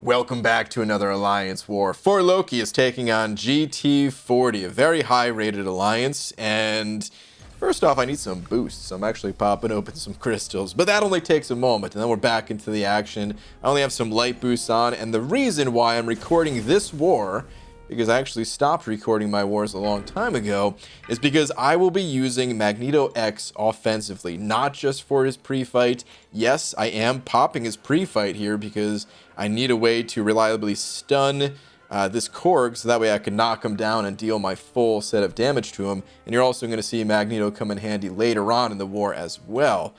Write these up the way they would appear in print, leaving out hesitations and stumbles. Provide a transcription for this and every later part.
Welcome back to another alliance war. For Loki is taking on GT40, a very high rated alliance, and first off I need some boosts. I'm actually popping open some crystals, but that only takes a moment and then we're back into the action. I only have some light boosts on, and the reason why I'm recording this war, because I actually stopped recording my wars a long time ago, is because I will be using Magneto X offensively, not just for his pre-fight. Yes, I am popping his pre-fight here because I need a way to reliably stun this Korg, so that way I can knock him down and deal my full set of damage to him. And you're also going to see Magneto come in handy later on in the war as well.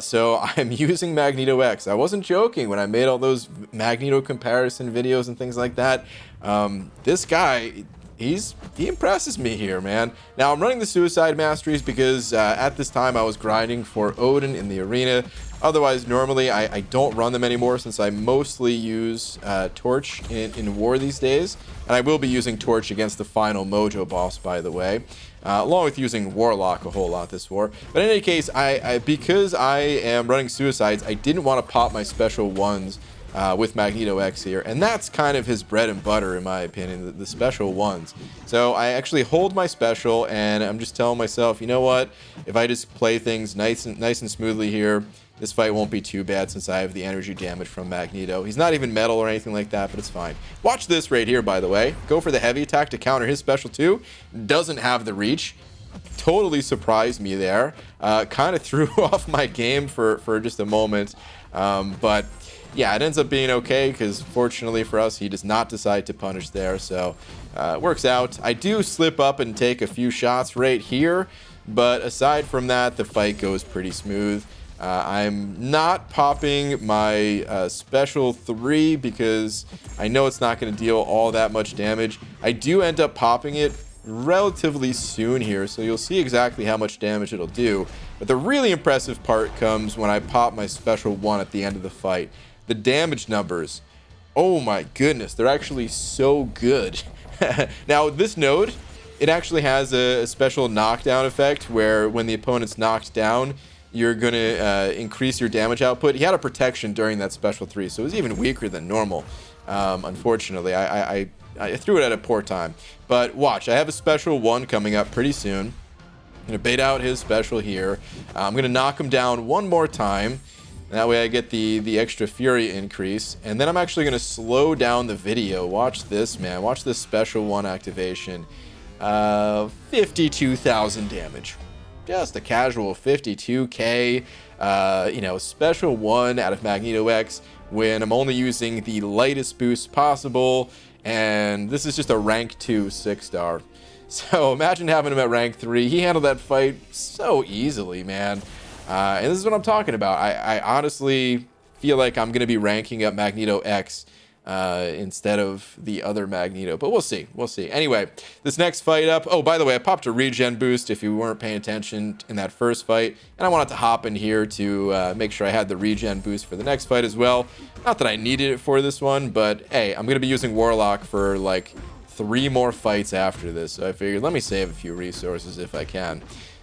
So I'm using Magneto X. I wasn't joking when I made all those Magneto comparison videos and things like that. This guy, he impresses me here, man. Now I'm running the Suicide Masteries because at this time I was grinding for Odin in the arena. Otherwise, normally I don't run them anymore since I mostly use Torch in war these days. And I will be using Torch against the final Mojo Boss, by the way. Along with using Warlock a whole lot this war. But in any case, because I am running Suicides, I didn't want to pop my special ones with Magneto X here. And that's kind of his bread and butter, in my opinion, the special ones. So I actually hold my special, and I'm just telling myself, you know what? If I just play things nice and smoothly here, this fight won't be too bad since I have the energy damage from Magneto. He's not even metal or anything like that, but it's fine. Watch this right here, by the way. Go for the heavy attack to counter his special too. Doesn't have the reach. Totally surprised me there. Kind of threw off my game for just a moment. But yeah, it ends up being okay because fortunately for us, he does not decide to punish there. So it works out. I do slip up and take a few shots right here. But aside from that, the fight goes pretty smooth. I'm not popping my special 3 because I know it's not going to deal all that much damage. I do end up popping it relatively soon here, so you'll see exactly how much damage it'll do. But the really impressive part comes when I pop my special 1 at the end of the fight. The damage numbers, oh my goodness, they're actually so good. Now this node, it actually has a special knockdown effect where when the opponent's knocked down, you're going to increase your damage output. He had a protection during that special 3, so it was even weaker than normal. Unfortunately, I threw it at a poor time. But watch, I have a special 1 coming up pretty soon. I'm going to bait out his special here. I'm going to knock him down one more time. That way I get the extra fury increase. And then I'm actually going to slow down the video. Watch this, man. Watch this special 1 activation. 52,000 damage. Just a casual 52k, you know, special 1 out of Magneto X when I'm only using the lightest boost possible, and this is just a rank 2 6-star. So imagine having him at rank 3. He handled that fight so easily, man. And this is what I'm talking about. I honestly feel like I'm going to be ranking up Magneto X instead of the other Magneto, but we'll see. Anyway, this next fight up, oh, by the way, I popped a regen boost if you weren't paying attention in that first fight, and I wanted to hop in here to make sure I had the regen boost for the next fight as well. Not that I needed it for this one, but hey, I'm gonna be using Warlock for like 3 more fights after this, so I figured let me save a few resources if I can.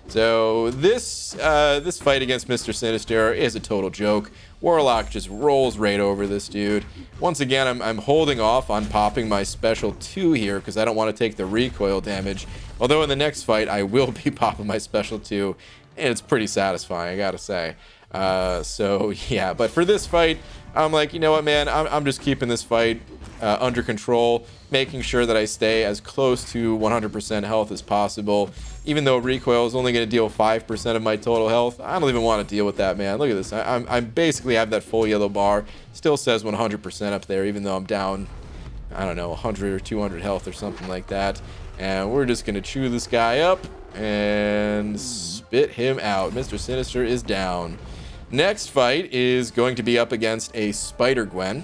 So this fight against Mr. Sinister is a total joke. Warlock just rolls right over this dude. Once again, I'm holding off on popping my special 2 here because I don't want to take the recoil damage. Although in the next fight, I will be popping my special 2, and it's pretty satisfying, I gotta say. So yeah, but for this fight, I'm like, you know what, man, I'm just keeping this fight under control, making sure that I stay as close to 100% health as possible. Even though recoil is only going to deal 5% of my total health, I don't even want to deal with that, man. Look at this. I basically have that full yellow bar. Still says 100% up there, even though I'm down, I don't know, 100 or 200 health or something like that. And we're just going to chew this guy up and spit him out. Mr. Sinister is down. Next fight is going to be up against a SpiderGwen.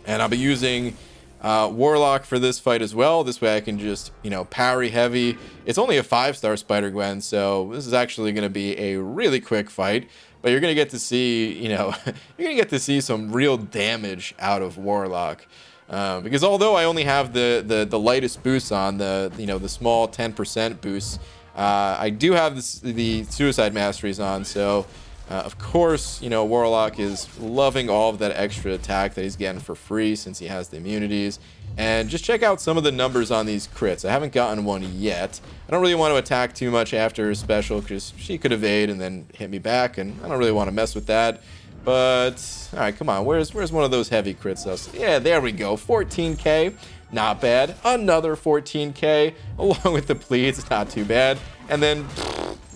And I'll be using Warlock for this fight as well. This way I can just, you know, parry heavy. It's only a 5-star SpiderGwen, so this is actually going to be a really quick fight. But you're going to get to see, you know, you're going to get to see some real damage out of Warlock. Because although I only have the lightest boosts on, the small 10% boosts, I do have the Suicide Masteries on, so Of course, you know, Warlock is loving all of that extra attack that he's getting for free since he has the immunities. And just check out some of the numbers on these crits. I haven't gotten one yet. I don't really want to attack too much after her special because she could evade and then hit me back, and I don't really want to mess with that. But, all right, come on. Where's one of those heavy crits? Yeah, there we go. 14k. Not bad. Another 14k along with the pleats. Not too bad. And then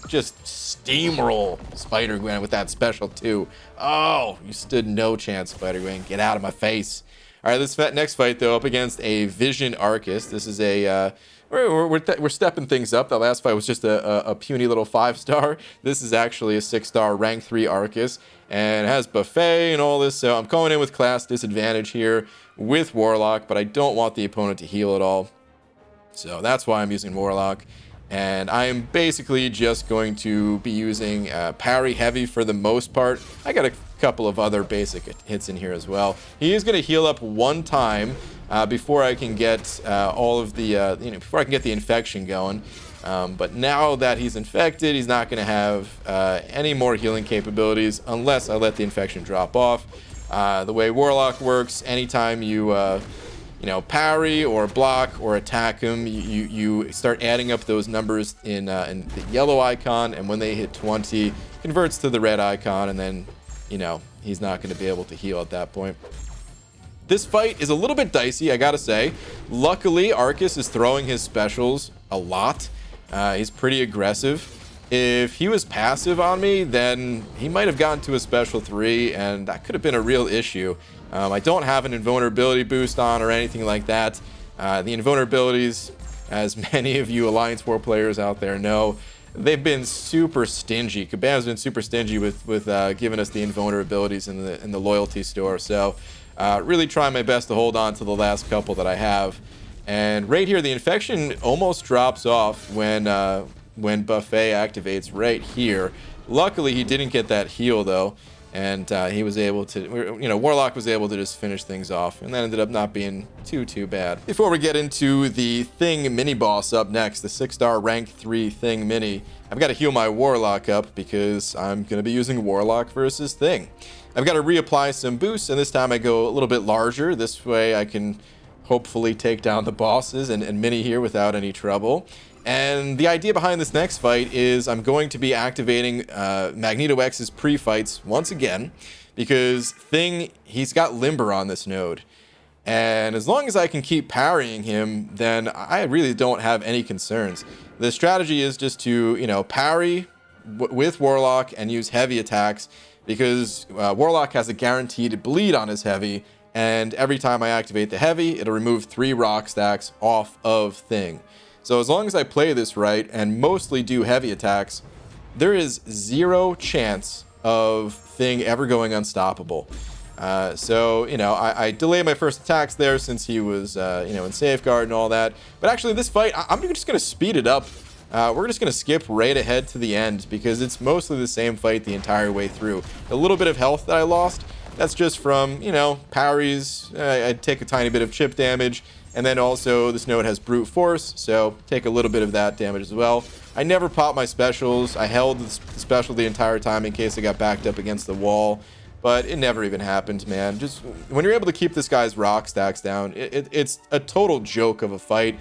just steamroll SpiderGwen with that special too. Oh, you stood no chance, SpiderGwen. Get out of my face. All right, this next fight, though, up against a Vision Arcus. This is a... We're stepping things up. That last fight was just a puny little 5-star. This is actually a 6-star rank 3 Arcus, and it has buffet and all this. So I'm going in with class disadvantage here with Warlock, but I don't want the opponent to heal at all. So that's why I'm using Warlock. And I'm basically just going to be using parry heavy for the most part. I got a couple of other basic hits in here as well. He is going to heal up one time before I can get all of the, before I can get the infection going. But now that he's infected, he's not going to have any more healing capabilities unless I let the infection drop off. The way Warlock works, anytime you parry or block or attack him, you start adding up those numbers in the yellow icon, and when they hit 20, converts to the red icon, and then, he's not going to be able to heal at that point. This fight is a little bit dicey, I gotta say. Luckily, Arcus is throwing his specials a lot. He's pretty aggressive. If he was passive on me, then he might have gotten to a special 3, and that could have been a real issue. I don't have an invulnerability boost on or anything like that. The invulnerabilities, as many of you Alliance War players out there know, they've been super stingy. Kabam's been super stingy with giving us the invulnerabilities in the loyalty store. So really trying my best to hold on to the last couple that I have. And right here, the infection almost drops off when Buffet activates right here. Luckily, he didn't get that heal though, and he was able to, Warlock was able to just finish things off, and that ended up not being too bad. Before we get into the Thing mini boss up next, the 6-star rank 3 Thing mini, I've got to heal my Warlock up because I'm going to be using Warlock versus Thing. I've got to reapply some boosts, and this time I go a little bit larger. This way I can hopefully take down the bosses and mini here without any trouble. And the idea behind this next fight is I'm going to be activating Magneto X's pre-fights once again, because Thing, he's got Limber on this node. And as long as I can keep parrying him, then I really don't have any concerns. The strategy is just to, parry with Warlock and use heavy attacks, because Warlock has a guaranteed bleed on his heavy, and every time I activate the heavy, it'll remove 3 rock stacks off of Thing. So as long as I play this right and mostly do heavy attacks, there is 0 chance of Thing ever going unstoppable. So, I delayed my first attacks there since he was, in safeguard and all that. But actually, this fight, I'm just going to speed it up. We're just going to skip right ahead to the end because it's mostly the same fight the entire way through. A little bit of health that I lost, that's just from, parries. I take a tiny bit of chip damage. And then also, this node has brute force, so take a little bit of that damage as well. I never popped my specials. I held the special the entire time in case I got backed up against the wall. But it never even happened, man. Just when you're able to keep this guy's rock stacks down, it's a total joke of a fight.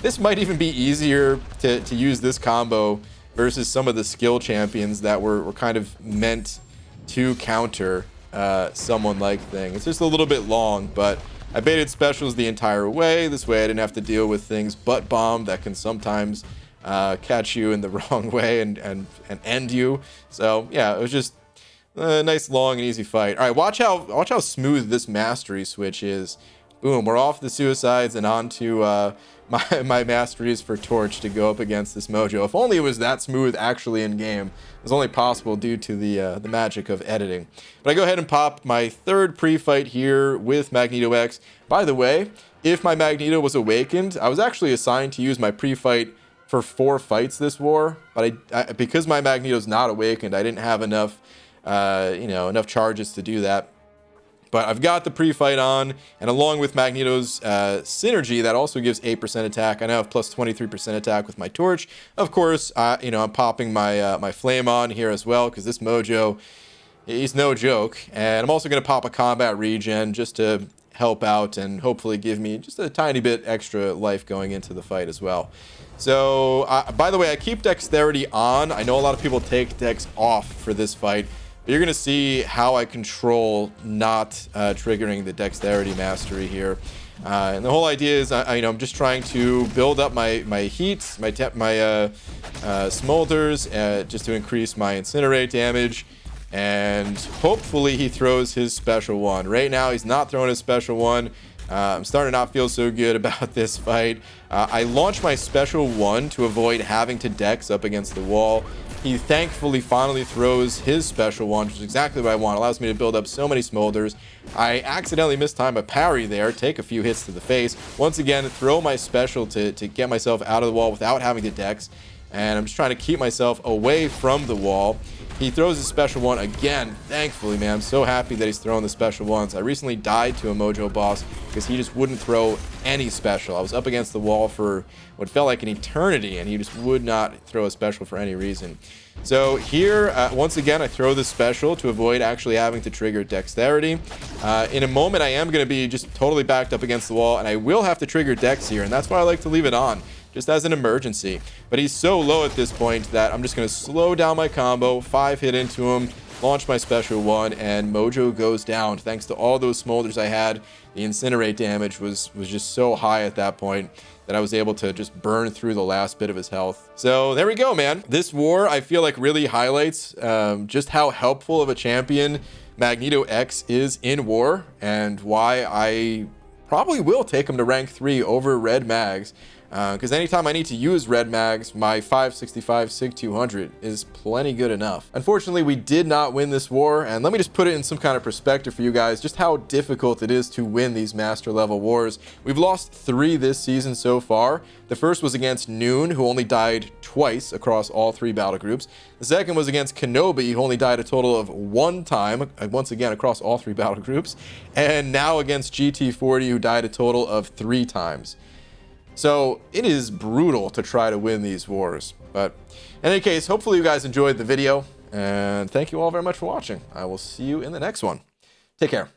This might even be easier to use this combo versus some of the skill champions that were kind of meant to counter someone like Thing. It's just a little bit long, but I baited specials the entire way. This way I didn't have to deal with Thing's butt bomb that can sometimes catch you in the wrong way and end you. So yeah, it was just a nice, long, and easy fight. All right, watch how smooth this mastery switch is. Boom, we're off the suicides and on to my masteries for Torch to go up against this Mojo. If only it was that smooth actually in game. It was only possible due to the magic of editing. But I go ahead and pop my 3rd pre-fight here with Magneto X. By the way, if my Magneto was awakened, I was actually assigned to use my pre-fight for 4 fights this war. But because my Magneto's not awakened, I didn't have enough enough charges to do that. But I've got the pre-fight on, and along with Magneto's synergy, that also gives 8% attack. I now have plus 23% attack with my torch. Of course, you know, I'm popping my my flame on here as well, because this Mojo, he's no joke. And I'm also going to pop a combat regen just to help out and hopefully give me just a tiny bit extra life going into the fight as well. So, by the way, I keep dexterity on. I know a lot of people take dex off for this fight. You're going to see how I control not triggering the dexterity mastery here. And the whole idea is, you know, I'm just trying to build up my heat, my smolders, just to increase my incinerate damage. And hopefully he throws his special one. Right now, he's not throwing his special one. I'm starting to not feel so good about this fight. I launched my special one to avoid having to dex up against the wall. He thankfully finally throws his special one, which is exactly what I want. It allows me to build up so many smolders. I accidentally mistime a parry there, take a few hits to the face. Once again, throw my special to get myself out of the wall without having to dex. And I'm just trying to keep myself away from the wall. He throws his special one again. Thankfully, man, I'm so happy that he's throwing the special ones. I recently died to a Mojo Boss because he just wouldn't throw any special. I was up against the wall for what felt like an eternity, and he just would not throw a special for any reason. So here, once again, I throw the special to avoid actually having to trigger dexterity. In a moment, I am going to be just totally backed up against the wall, and I will have to trigger dex here, and that's why I like to leave it on, just as an emergency. But he's so low at this point that I'm just going to slow down my combo, 5-hit into him, launch my special one, and Mojo goes down. Thanks to all those smolders I had, the incinerate damage was just so high at that point that I was able to just burn through the last bit of his health. So there we go, man. This war, I feel like, really highlights just how helpful of a champion Magneto X is in war, and why I probably will take him to rank 3 over red mags. Because anytime I need to use red mags, my 565 Sig 200 is plenty good enough. Unfortunately, we did not win this war, and let me just put it in some kind of perspective for you guys, just how difficult it is to win these master level wars. We've lost 3 this season so far. The first was against Noon, who only died twice across all 3 battle groups. The second was against Kenobi, who only died a total of 1 time, once again across all 3 battle groups. And now against GT40, who died a total of 3 times. So it is brutal to try to win these wars. But in any case, hopefully you guys enjoyed the video, and thank you all very much for watching. I will see you in the next one. Take care.